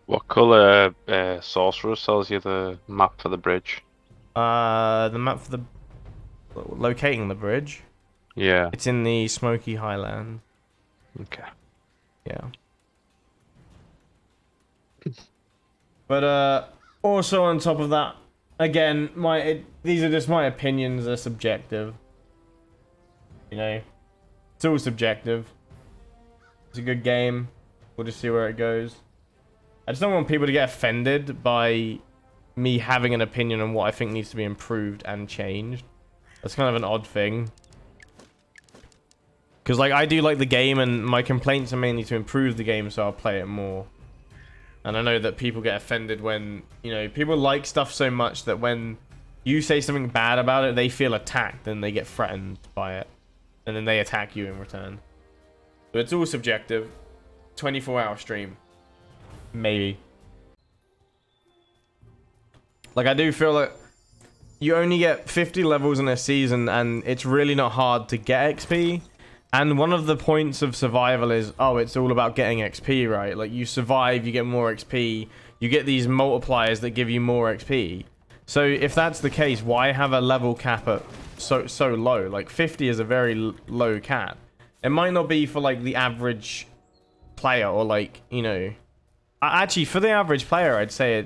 What color sorcerer sells you the map for the bridge? The map for the locating the bridge. Yeah. It's in the Smoky Highland. Okay. Yeah. But also on top of that, again, these are just my opinions. They're subjective. You know, it's all subjective. It's a good game. We'll just see where it goes. I just don't want people to get offended by me having an opinion on what I think needs to be improved and changed. That's kind of an odd thing. Because, like, I do like the game, and my complaints are mainly to improve the game, so I'll play it more. And I know that people get offended when, you know, people like stuff so much that when you say something bad about it, they feel attacked and they get threatened by it. And then they attack you in return. So it's all subjective. 24-hour stream. Maybe. Like, I do feel like you only get 50 levels in a season, and it's really not hard to get XP. And one of the points of survival is, oh, it's all about getting XP, right? Like, you survive, you get more XP, you get these multipliers that give you more XP. So if that's the case, why have a level cap at so low? Like, 50 is a very low cap. It might not be for, like, the average player, or, like, you know... Actually, for the average player, I'd say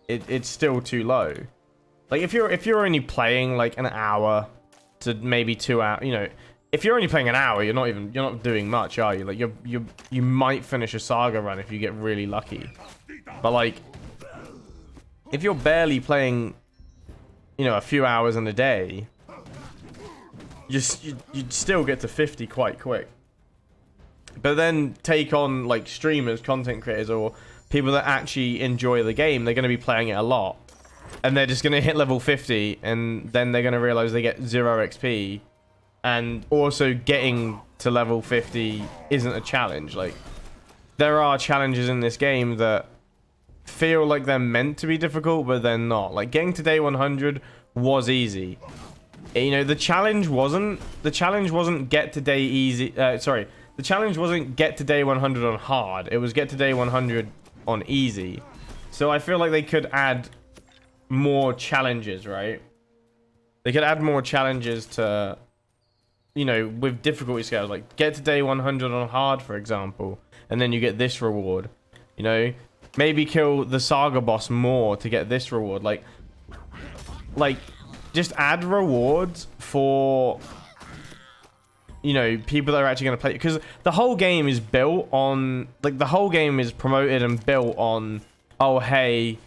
it's still too low. Like, if you're only playing, like, an hour to maybe 2 hours, you know, if you're only playing an hour, you're not doing much, are you? Like, you might finish a Saga run if you get really lucky. But, like, if you're barely playing, you know, a few hours in a day, you'd still get to 50 quite quick. But then take on, like, streamers, content creators, or people that actually enjoy the game. They're going to be playing it a lot, and they're just going to hit level 50, and then they're going to realize they get 0 XP. And also getting to level 50 isn't a challenge. Like, there are challenges in this game that feel like they're meant to be difficult, but they're not. Like, getting to day 100 was easy. You know, the challenge wasn't get to day easy. Sorry, the challenge wasn't get to day 100 on hard. It was get to day 100 on easy. So I feel like they could add more challenges, right? They could add more challenges to, you know, with difficulty scales. Like, get to day 100 on hard, for example, and then you get this reward. You know, maybe kill the Saga boss more to get this reward. Like just add rewards for, you know, people that are actually going to play, because the whole game is built on, like, the whole game is promoted and built on, oh, hey,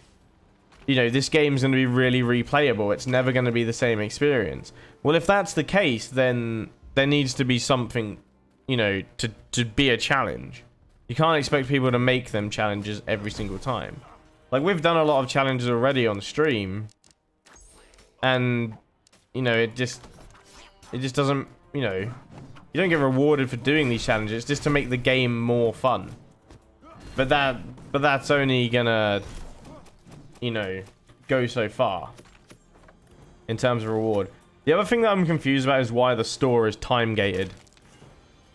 you know, this game's going to be really replayable. It's never going to be the same experience. Well, if that's the case, then there needs to be something, you know, to be a challenge. You can't expect people to make them challenges every single time. Like, we've done a lot of challenges already on stream, and, you know, it just doesn't, you know, you don't get rewarded for doing these challenges. It's just to make the game more fun. But that's only gonna, you know, go so far in terms of reward. The other thing that I'm confused about is why the store is time gated.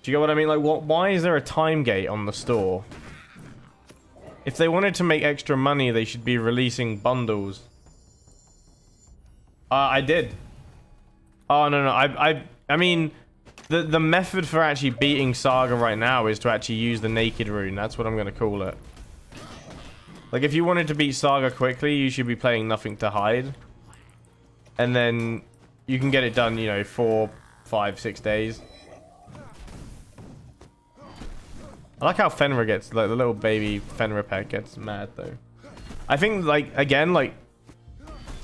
Do you get what I mean? Like, why is there a time gate on the store? If they wanted to make extra money, they should be releasing bundles. I did. Oh, no. I mean, the method for actually beating Saga right now is to actually use the naked rune. That's what I'm going to call it. Like, if you wanted to beat Saga quickly, you should be playing Nothing to Hide. And then you can get it done, you know, 4, 5, 6 days. I like how Fenrir gets, like, the little baby Fenrir pet gets mad, though. I think, like, again, like,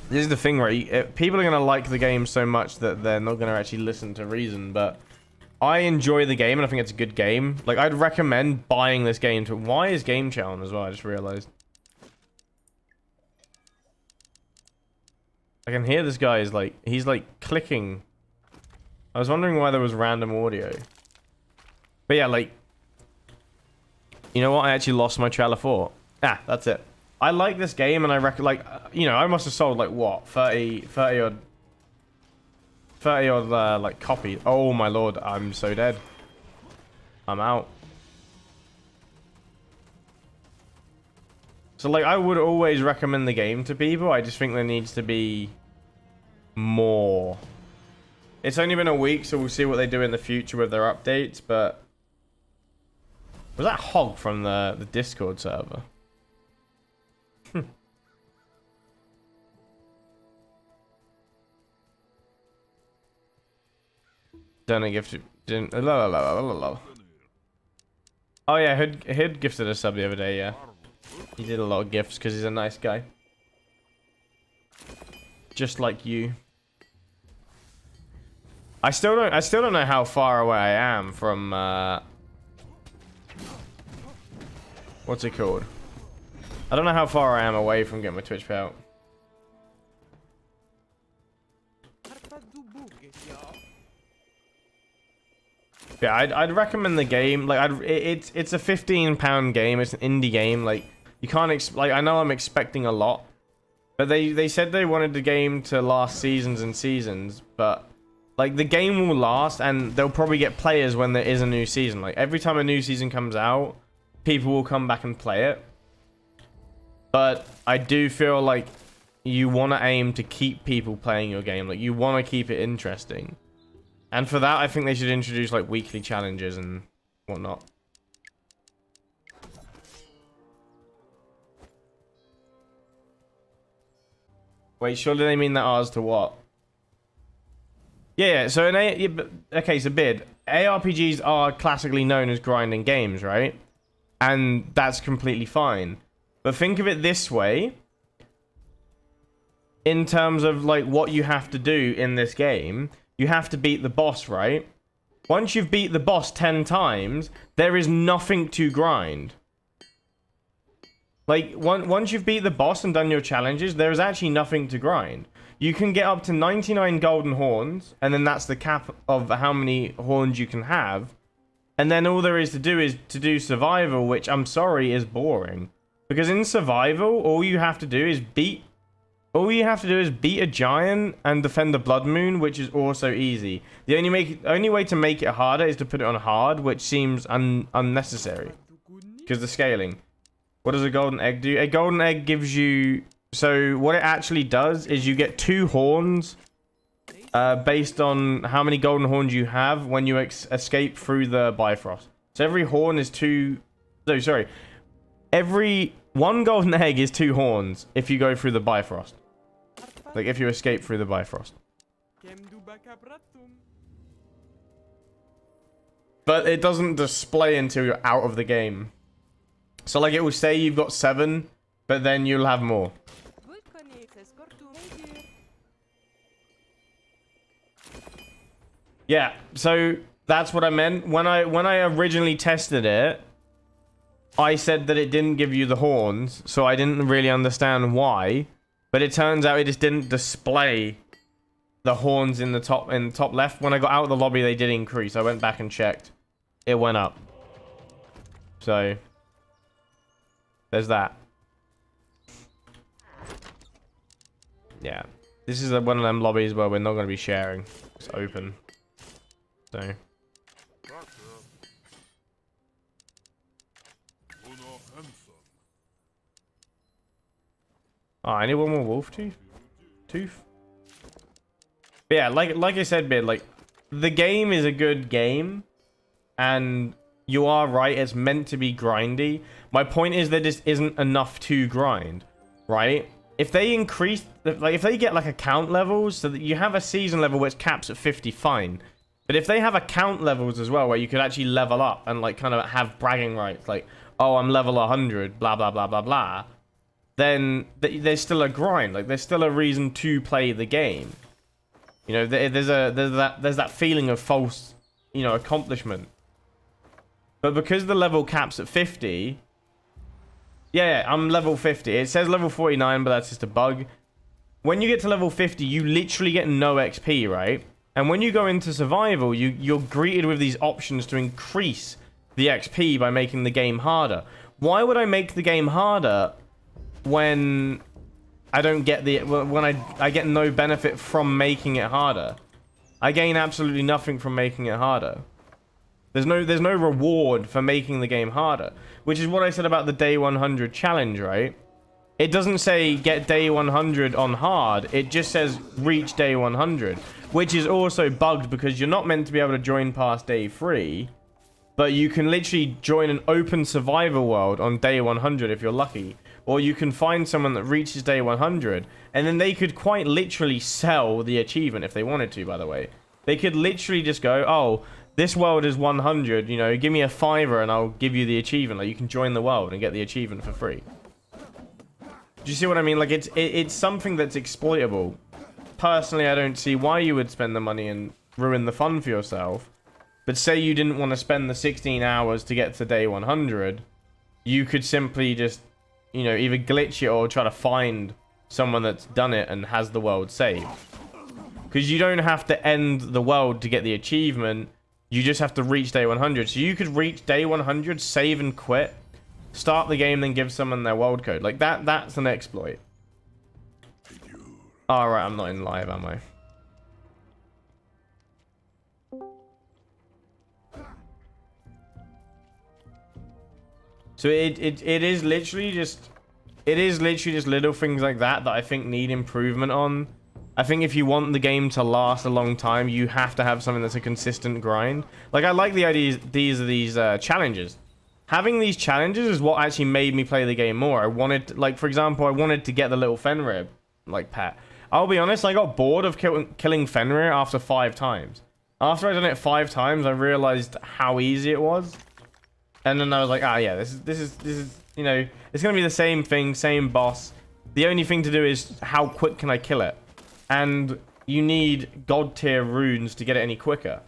this is the thing, right? People are going to like the game so much that they're not going to actually listen to reason, but I enjoy the game, and I think it's a good game. Like, I'd recommend buying this game to... Why is game chat on as well? I just realized. I can hear this guy is, like... He's, like, clicking. I was wondering why there was random audio. But yeah, like... You know what? I actually lost my trail of thought. Ah, that's it. I like this game, and I reckon, like, you know, I must have sold, like, what? 30 odd, like, copies. Oh, my lord. I'm so dead. I'm out. So like I would always recommend the game to people. I just think there needs to be more. It's only been a week, so we'll see what they do in the future with their updates, but was that Hog from the Discord server? Donate gift. Didn't. Oh yeah, Hood gifted a sub the other day. Yeah, he did a lot of gifts because he's a nice guy, just like you. I still don't know how far away I am from what's it called? I don't know how far I am away from getting my Twitch pay out. Yeah, I'd recommend the game. Like, it's a £15 game. It's an indie game. Like, you can't like I know I'm expecting a lot, but they said they wanted the game to last seasons and seasons. But like, the game will last, and they'll probably get players when there is a new season. Like, every time a new season comes out, people will come back and play it. But I do feel like you want to aim to keep people playing your game. Like, you want to keep it interesting. And for that, I think they should introduce, like, weekly challenges and whatnot. Wait, surely they mean that ours to what? Yeah, so okay, so Bid. ARPGs are classically known as grinding games, right? And that's completely fine. But think of it this way. In terms of, like, what you have to do in this game... You have to beat the boss, right? Once you've beat the boss 10 times, there is nothing to grind. Like, once you've beat the boss and done your challenges, there is actually nothing to grind. You can get up to 99 golden horns, and then that's the cap of how many horns you can have. And then all there is to do survival, which I'm sorry is boring. Because in survival, all you have to do is beat a giant and defend the blood moon, which is also easy. The only way to make it harder is to put it on hard, which seems unnecessary because the scaling. What does a golden egg do? A golden egg gives you... So what it actually does is you get 2 horns based on how many golden horns you have when you escape through the Bifrost. So every horn is 2... No, sorry. Every 1 golden egg is 2 horns if you go through the Bifrost. Like, if you escape through the Bifrost. But it doesn't display until you're out of the game. So, like, it will say you've got 7, but then you'll have more. Yeah, so that's what I meant. When I originally tested it, I said that it didn't give you the horns, so I didn't really understand why. But it turns out it just didn't display the horns in the top left. When I got out of the lobby, they did increase. I went back and checked. It went up. So there's that. Yeah. This is one of them lobbies where we're not going to be sharing. It's open. So oh, I need one more wolf tooth. But yeah, like I said, Bid, like, the game is a good game, and you are right, it's meant to be grindy. My point is there just isn't enough to grind, right? If they increase, like, if they get, like, account levels, so that you have a season level which caps at 50, fine. But if they have account levels as well, where you could actually level up and, like, kind of have bragging rights, like, oh, I'm level 100, blah, blah, blah, blah, blah, then there's still a grind. Like, there's still a reason to play the game. You know, there's that feeling of false, you know, accomplishment. But because the level caps at 50, yeah, I'm level 50. It says level 49, but that's just a bug. When you get to level 50, you literally get no XP, right? And when you go into survival, you're greeted with these options to increase the XP by making the game harder. Why would I make the game harder when I don't get when I get no benefit from making it harder? I gain absolutely nothing from making it harder. There's no reward for making the game harder, which is what I said about the day 100 challenge, right? It doesn't say get day 100 on hard. It just says reach day 100, which is also bugged because you're not meant to be able to join past day 3, but you can literally join an open survivor world on day 100 if you're lucky. Or you can find someone that reaches day 100, and then they could quite literally sell the achievement if they wanted to, by the way. They could literally just go, oh, this world is 100, you know, give me a $5 and I'll give you the achievement. Like, you can join the world and get the achievement for free. Do you see what I mean? Like, it's something that's exploitable. Personally, I don't see why you would spend the money and ruin the fun for yourself. But say you didn't want to spend the 16 hours to get to day 100, you could simply just, you know, either glitch it or try to find someone that's done it and has the world saved. Because you don't have to end the world to get the achievement. You just have to reach day 100. So you could reach day 100, save and quit, start the game, then give someone their world code. Like, that's an exploit. Alright, I'm not in live, am I? So it is literally just... It is literally just little things like that that I think need improvement on. I think if you want the game to last a long time, you have to have something that's a consistent grind. Like, I like the idea these challenges. Having these challenges is what actually made me play the game more. I wanted, like, for example, I wanted to get the little Fenrir, like, pet. I'll be honest, I got bored of killing Fenrir after 5 times. After I'd done it 5 times, I realized how easy it was. And then I was like, ah, yeah, this is, you know, it's gonna be the same thing, same boss. The only thing to do is how quick can I kill it? And you need god tier runes to get it any quicker.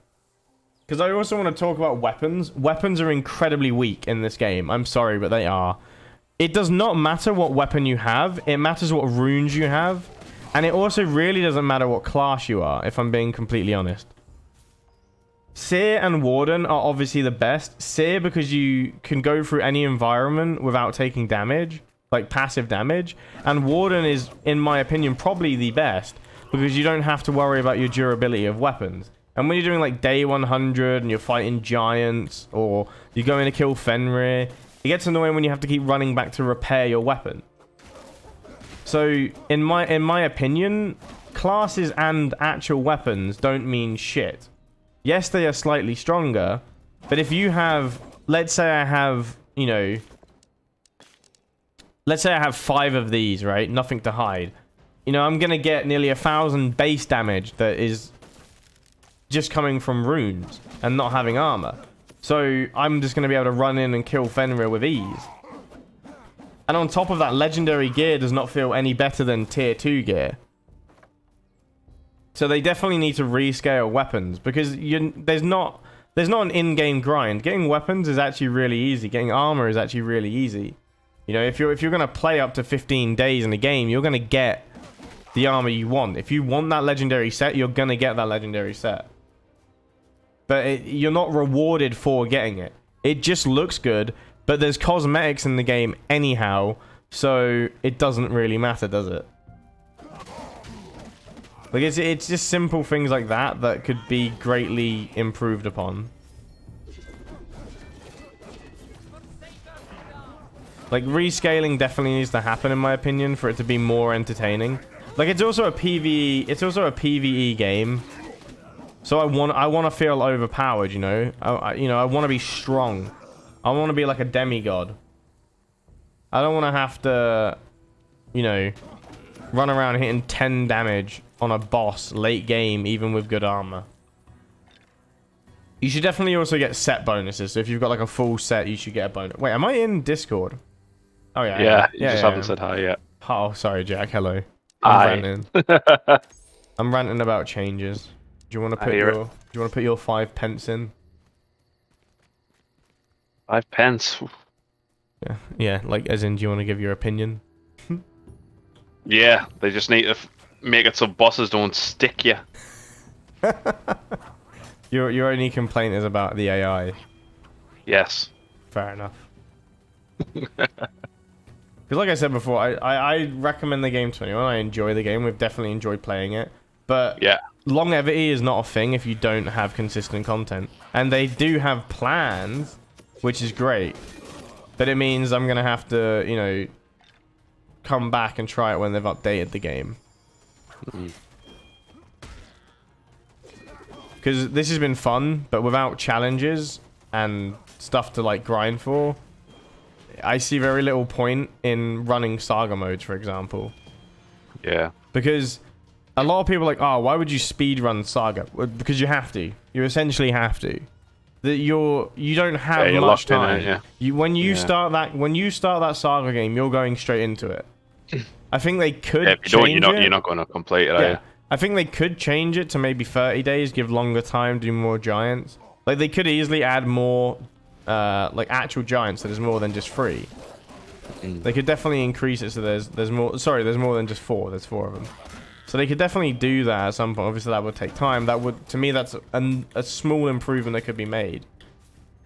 Because I also want to talk about weapons. Weapons are incredibly weak in this game. I'm sorry, but they are. It does not matter what weapon you have. It matters what runes you have. And it also really doesn't matter what class you are, if I'm being completely honest. Seer and Warden are obviously the best. Seer because you can go through any environment without taking damage, like passive damage. And Warden is, in my opinion, probably the best because you don't have to worry about your durability of weapons. And when you're doing like day 100 and you're fighting giants or you're going to kill Fenrir, it gets annoying when you have to keep running back to repair your weapon. So in my opinion, classes and actual weapons don't mean shit. Yes, they are slightly stronger, but if you have, let's say I have, you know, let's say I have 5 of these, right? Nothing to hide. You know, I'm going to get nearly 1,000 base damage that is just coming from runes and not having armor. So I'm just going to be able to run in and kill Fenrir with ease. And on top of that, legendary gear does not feel any better than tier 2 gear. So they definitely need to rescale weapons because there's not an in-game grind. Getting weapons is actually really easy. Getting armor is actually really easy. You know, if you're going to play up to 15 days in a game, you're going to get the armor you want. If you want that legendary set, you're going to get that legendary set. But you're not rewarded for getting it. It just looks good, but there's cosmetics in the game anyhow, so it doesn't really matter, does it? Like, it's just simple things like that that could be greatly improved upon. Like, rescaling definitely needs to happen, in my opinion, for it to be more entertaining. Like, it's also a PvE game. So I want to feel overpowered, you know? I want to be strong. I want to be like a demigod. I don't want to have to, you know, run around hitting 10 damage on a boss late game, even with good armor. You should definitely also get set bonuses. So if you've got like a full set, you should get a bonus. Wait, am I in Discord? Oh yeah. Yeah, you just haven't said hi yet. Oh, sorry, Jack. Hello. Hi. I'm ranting about changes. Do you want to put your 5 pence in? 5 pence. Yeah. Like, as in, do you want to give your opinion? Yeah, they just need to make it so bosses don't stick you. Your only complaint is about the AI. Yes. Fair enough. Because like I said before, I recommend the game to anyone. I enjoy the game. We've definitely enjoyed playing it. But yeah, longevity is not a thing if you don't have consistent content. And they do have plans, which is great. But it means I'm going to have to, you know, come back and try it when they've updated the game. Because this has been fun, but without challenges and stuff to like grind for, I see very little point in running Saga modes, for example. Yeah. Because a lot of people are like, oh, why would you speedrun Saga? Well, because you have to. You essentially have to. That you don't have much time. In it, yeah. When you start that Saga game, you're going straight into it. I think they could change it. You're not going to complete it, are you? I think they could change it to maybe 30 days, give longer time, do more giants. Like, they could easily add more, like, actual giants that is more than just 3. They could definitely increase it so there's more... Sorry, there's more than just 4. There's 4 of them. So they could definitely do that at some point. Obviously, that would take time. That would... To me, that's a small improvement that could be made.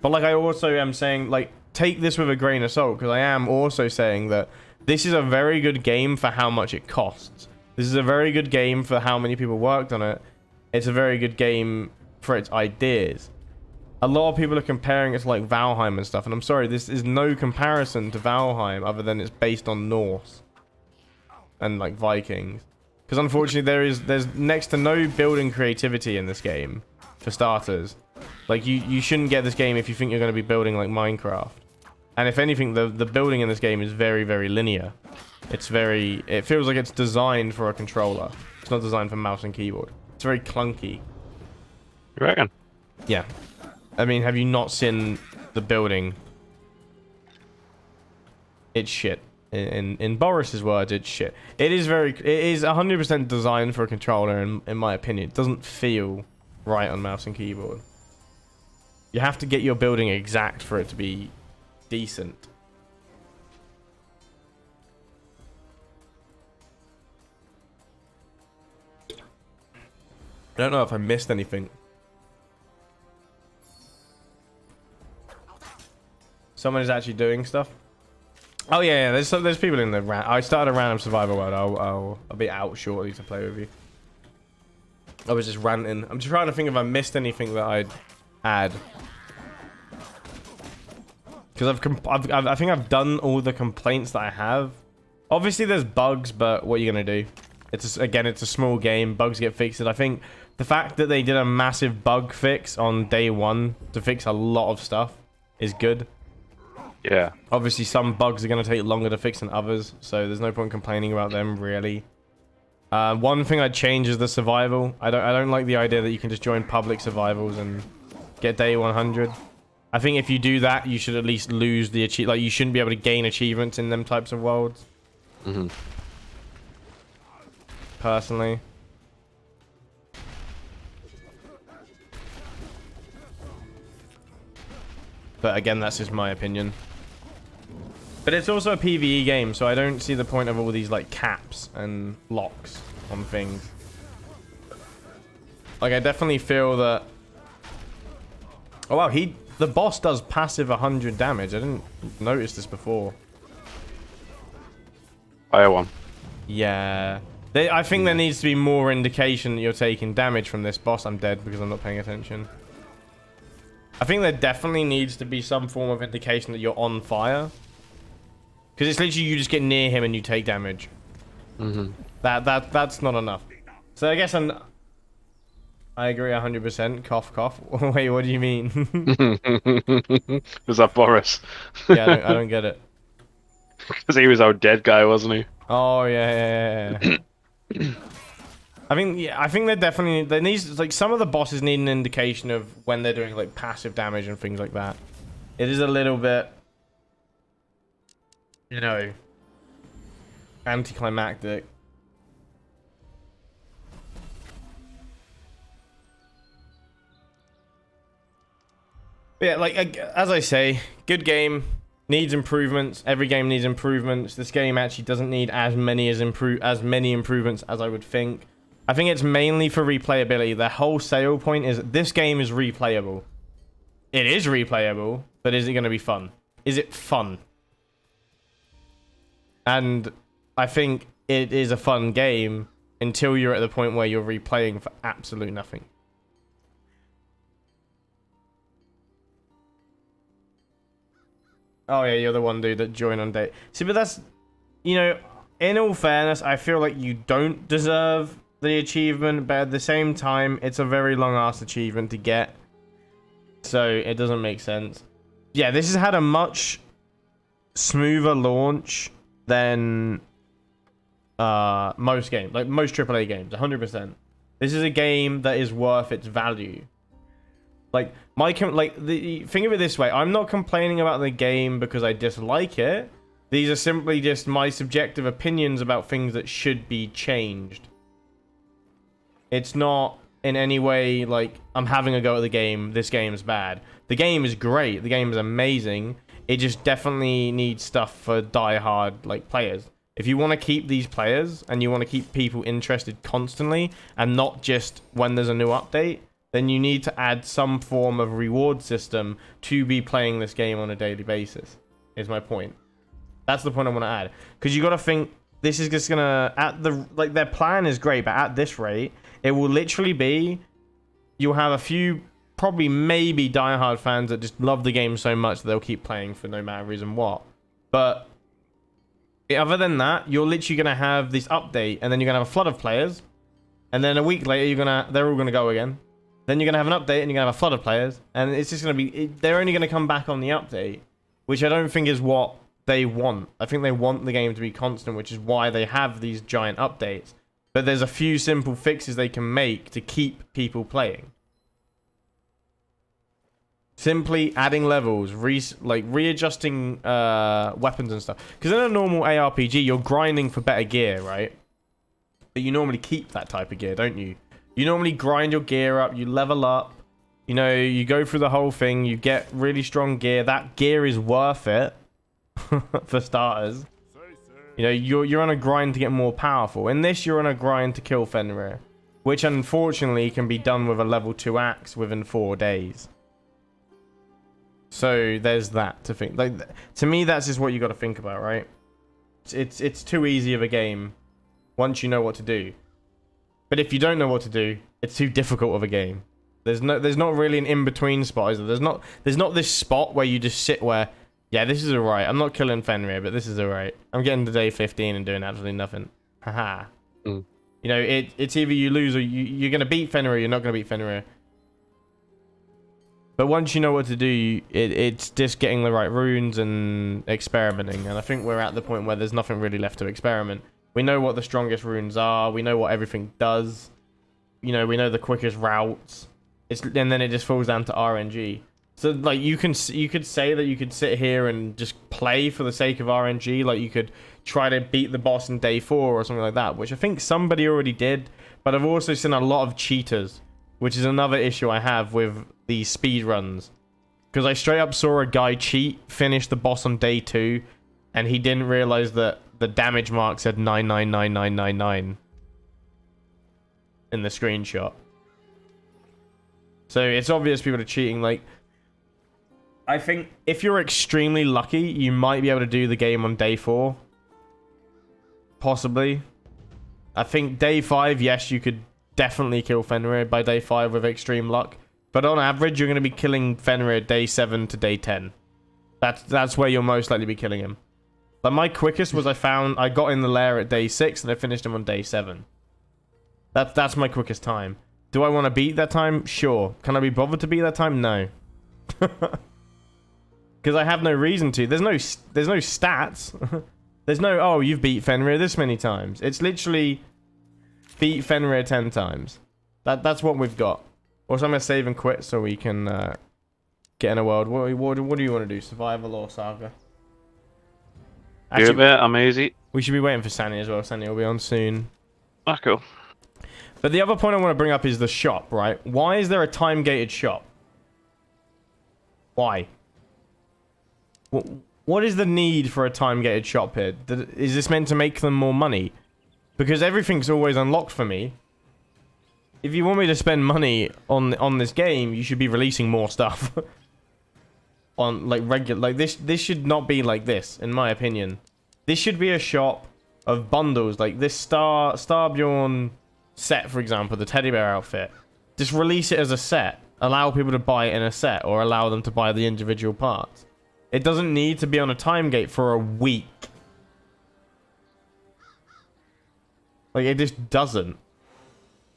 But, like, I also am saying, like, take this with a grain of salt, because I am also saying that this is a very good game for how much it costs. This is a very good game for how many people worked on it. It's a very good game for its ideas. A lot of people are comparing it to like Valheim and stuff, and I'm sorry, this is no comparison to Valheim other than it's based on Norse and like Vikings. Because unfortunately there's next to no building creativity in this game, for starters. Like you shouldn't get this game if you think you're going to be building like Minecraft. And if anything, the building in this game is very, very linear. It feels like it's designed for a controller. It's not designed for mouse and keyboard. It's very clunky. You reckon? Yeah. I mean, have you not seen the building? It's shit. In Boris's words, it's shit. It is 100% designed for a controller, in my opinion. It doesn't feel right on mouse and keyboard. You have to get your building exact for it to be decent. I don't know if I missed anything. Someone is actually doing stuff. Oh yeah, there's people in the I started a random survival world. I'll be out shortly to play with you. I was just ranting. I'm just trying to think if I missed anything that I'd add. Because I think I've done all the complaints that I have. Obviously there's bugs, but what are you gonna do? It's a small game. Bugs get fixed. I think the fact that they did a massive bug fix on day 1 to fix a lot of stuff is good. Yeah. Obviously, some bugs are going to take longer to fix than others, so there's no point complaining about them, really. One thing I'd change is the survival. I don't like the idea that you can just join public survivals and get day 100. I think if you do that, you should at least lose the achievement. Like, you shouldn't be able to gain achievements in them types of worlds. Mm-hmm. Personally. But again, that's just my opinion. But it's also a PvE game, so I don't see the point of all these like caps and locks on things. Like, I definitely feel that... Oh wow, the boss does passive 100 damage. I didn't notice this before. Fire one. Yeah. I think there needs to be more indication that you're taking damage from this boss. I'm dead because I'm not paying attention. I think there definitely needs to be some form of indication that you're on fire. Because it's literally you just get near him and you take damage. Mm-hmm. That's not enough. So I guess I agree 100%. Cough, cough. Wait, what do you mean? Was that Boris? Yeah, I don't get it. Because he was our dead guy, wasn't he? Oh yeah. I think there needs, like, some of the bosses need an indication of when they're doing like passive damage and things like that. It is a little bit, you know, anticlimactic. But yeah, like, as I say, good game, needs improvements. Every game needs improvements. This game actually doesn't need as many improvements as I would think. I think it's mainly for replayability. The whole sale point is this game is replayable. It is replayable, but is it going to be fun? Is it fun? And I think it is a fun game until you're at the point where you're replaying for absolute nothing. Oh yeah, you're the one dude that joined on date. See, but that's, you know, in all fairness, I feel like you don't deserve the achievement, but at the same time, it's a very long-ass achievement to get. So it doesn't make sense. Yeah, this has had a much smoother launch than most games, like most AAA games, 100%. This is a game that is worth its value. Like think of it this way: I'm not complaining about the game because I dislike it. These are simply just my subjective opinions about things that should be changed. It's not in any way like I'm having a go at the game. This game's bad. The game is great. The game is amazing. It just definitely needs stuff for die-hard like players. If you want to keep these players and you want to keep people interested constantly and not just when there's a new update, then you need to add some form of reward system to be playing this game on a daily basis, is my point. That's the point I want to add. Because you got to think, this is just going to, their plan is great, but at this rate, it will literally be, you'll have a few, probably maybe diehard fans that just love the game so much that they'll keep playing for no matter reason what. But other than that, you're literally going to have this update, and then you're going to have a flood of players, and then a week later, they're all going to go again. Then you're going to have an update, and you're going to have a flood of players, and it's just going to be, they're only going to come back on the update, which I don't think is what they want. I think they want the game to be constant, which is why they have these giant updates. But there's a few simple fixes they can make to keep people playing. Simply adding levels, readjusting weapons and stuff. Because in a normal ARPG, you're grinding for better gear, right? But you normally keep that type of gear, don't you? You normally grind your gear up, you level up, you know, you go through the whole thing, you get really strong gear. That gear is worth it, for starters. You know, you're on a grind to get more powerful. In this, you're on a grind to kill Fenrir, which unfortunately can be done with a level 2 axe within 4 days. So there's that to think. Like, to me, that's just what you got to think about, right? It's too easy of a game once you know what to do. But if you don't know what to do, it's too difficult of a game. There's not really an in-between spot, is there? There's not this spot where you just sit where, yeah, this is alright. I'm not killing Fenrir, but this is alright. I'm getting to day 15 and doing absolutely nothing. Haha. You know, it's either you lose or you're going to beat Fenrir or you're not going to beat Fenrir. But once you know what to do, it's just getting the right runes and experimenting. And I think we're at the point where there's nothing really left to experiment. We know what the strongest runes are. We know what everything does. You know, we know the quickest routes. And then it just falls down to RNG. So, like, you could say that you could sit here and just play for the sake of RNG. Like, you could try to beat the boss in day 4 or something like that, which I think somebody already did. But I've also seen a lot of cheaters, which is another issue I have with these speed runs. Because I straight up saw a guy cheat, finish the boss on day 2, and he didn't realize that the damage mark said 999999 in the screenshot. So it's obvious people are cheating. Like, I think if you're extremely lucky, you might be able to do the game on day 4. Possibly. I think day 5, yes, you could definitely kill Fenrir by day 5 with extreme luck. But on average, you're going to be killing Fenrir day 7 to day 10. That's where you'll most likely be killing him. Like, my quickest was I got in the lair at day 6 and I finished him on day 7. That's my quickest time. Do I want to beat that time? Sure. Can I be bothered to beat that time? No. Because I have no reason to. There's no stats. There's no, oh, you've beat Fenrir this many times. It's literally beat Fenrir 10 times. That's what we've got. Also, I'm going to save and quit so we can get in a world. What do you want to do? Survival or Saga? Actually, do it, I'm easy. We should be waiting for Sandy as well. Sandy will be on soon. Ah, cool. But the other point I want to bring up is the shop, right? Why is there a time-gated shop? Why? What is the need for a time-gated shop here? Is this meant to make them more money? Because everything's always unlocked for me. If you want me to spend money on this game, you should be releasing more stuff. On, like, regular... Like, this should not be like this, in my opinion. This should be a shop of bundles. Like, this Starbjorn set, for example, the teddy bear outfit. Just release it as a set. Allow people to buy it in a set, or allow them to buy the individual parts. It doesn't need to be on a time gate for a week. Like, it just doesn't.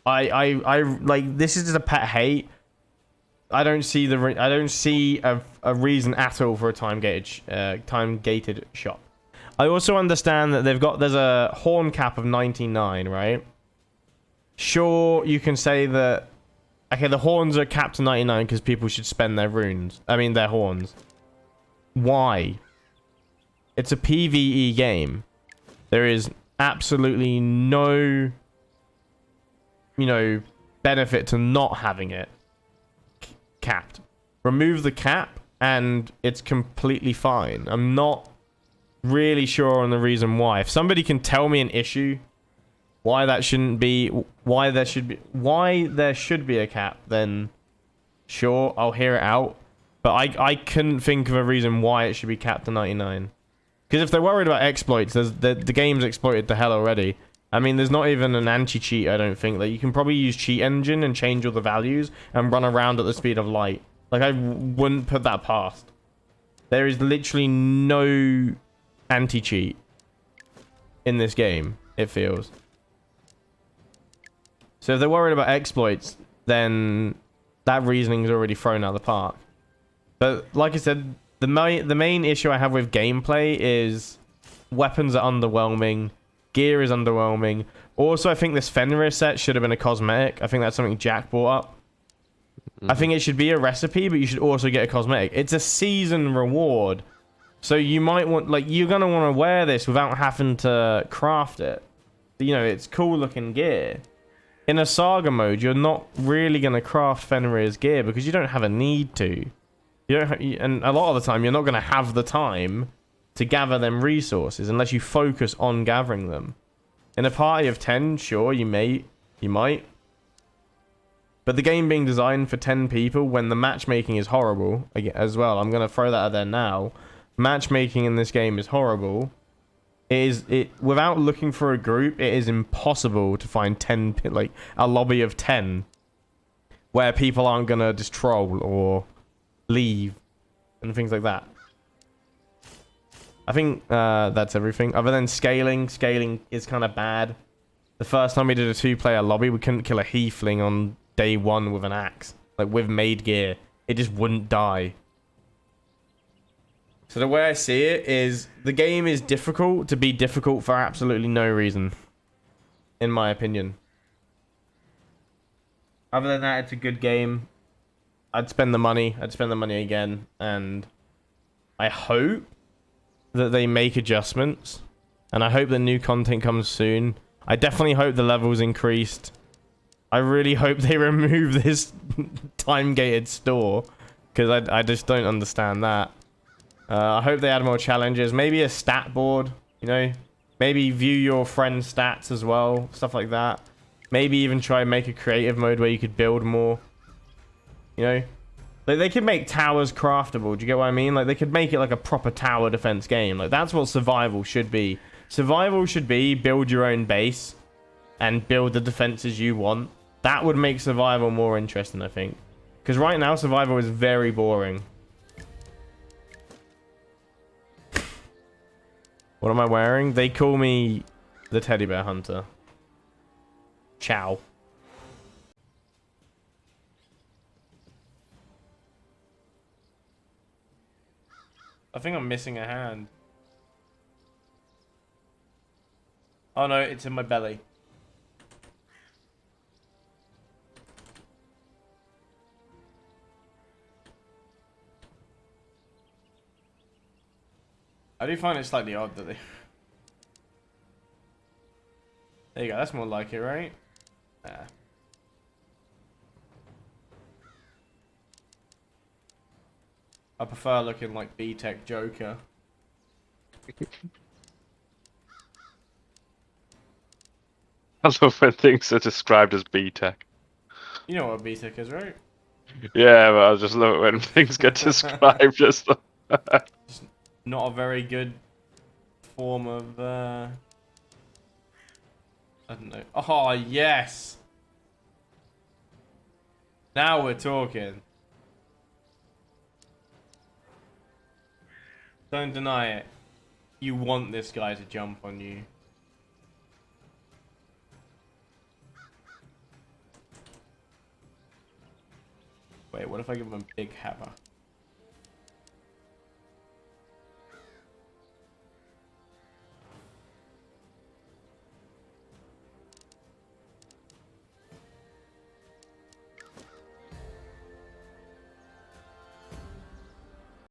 I like, this is just a pet hate. I don't see a reason at all for a time gated shop. I also understand that there's a horn cap of 99, right? Sure, you can say that, okay, the horns are capped to 99 because people should spend their their horns. Why? It's a PvE game. There is absolutely no, benefit to not having it capped. Remove the cap and it's completely fine. I'm not really sure on the reason why. If somebody can tell me an issue why there should be a cap, then sure, I'll hear it out. But I couldn't think of a reason why it should be capped to 99. Because if they're worried about exploits, the game's exploited to hell already. I mean, there's not even an anti-cheat, I don't think. Like, you can probably use cheat engine and change all the values and run around at the speed of light. Like, I wouldn't put that past. There is literally no anti-cheat in this game, it feels. So if they're worried about exploits, then that reasoning is already thrown out of the park. But like I said, the main issue I have with gameplay is weapons are underwhelming, gear is underwhelming. Also, I think this Fenrir set should have been a cosmetic. I think that's something Jack brought up. I think it should be a recipe, but you should also get a cosmetic. It's a season reward. So you might want, like, you're going to want to wear this without having to craft it. It's cool looking gear. In a Saga mode, you're not really going to craft Fenrir's gear because you don't have a need to. And a lot of the time, you're not going to have the time to gather them resources unless you focus on gathering them. In a party of 10, sure, you might. But the game being designed for 10 people when the matchmaking is horrible as well. I'm going to throw that out there now. Matchmaking in this game is horrible. Without looking for a group, it is impossible to find 10, like a lobby of 10 where people aren't going to just troll or leave and things like that. I think that's everything. Other than scaling is kind of bad. The first time we did a 2-player lobby, we couldn't kill a Heathling on day 1 with an axe. Like, with made gear. It just wouldn't die. So the way I see it is, the game is difficult to be difficult for absolutely no reason. In my opinion. Other than that, it's a good game. I'd spend the money. I'd spend the money again. And I hope that they make adjustments. And I hope that new content comes soon. I definitely hope the levels increased. I really hope they remove this time-gated store. Because I just don't understand that. I hope they add more challenges. Maybe a stat board, Maybe view your friend's stats as well. Stuff like that. Maybe even try and make a creative mode where you could build more. Like, they could make towers craftable. Do you get what I mean? Like, they could make it like a proper tower defense game. Like, that's what survival should be. Survival should be build your own base and build the defenses you want. That would make survival more interesting, I think. Because right now, survival is very boring. What am I wearing? They call me the teddy bear hunter. Ciao. I think I'm missing a hand. Oh no, it's in my belly. I do find it slightly odd that they... There you go, that's more like it, right? Yeah. I prefer looking like B-Tech Joker. I love when things are described as B-Tech. You know what B-Tech is, right? Yeah, but I just love it when things get described as... Just not a very good form of, I don't know. Oh, yes! Now we're talking. Don't deny it. You want this guy to jump on you. Wait, what if I give him a big hammer?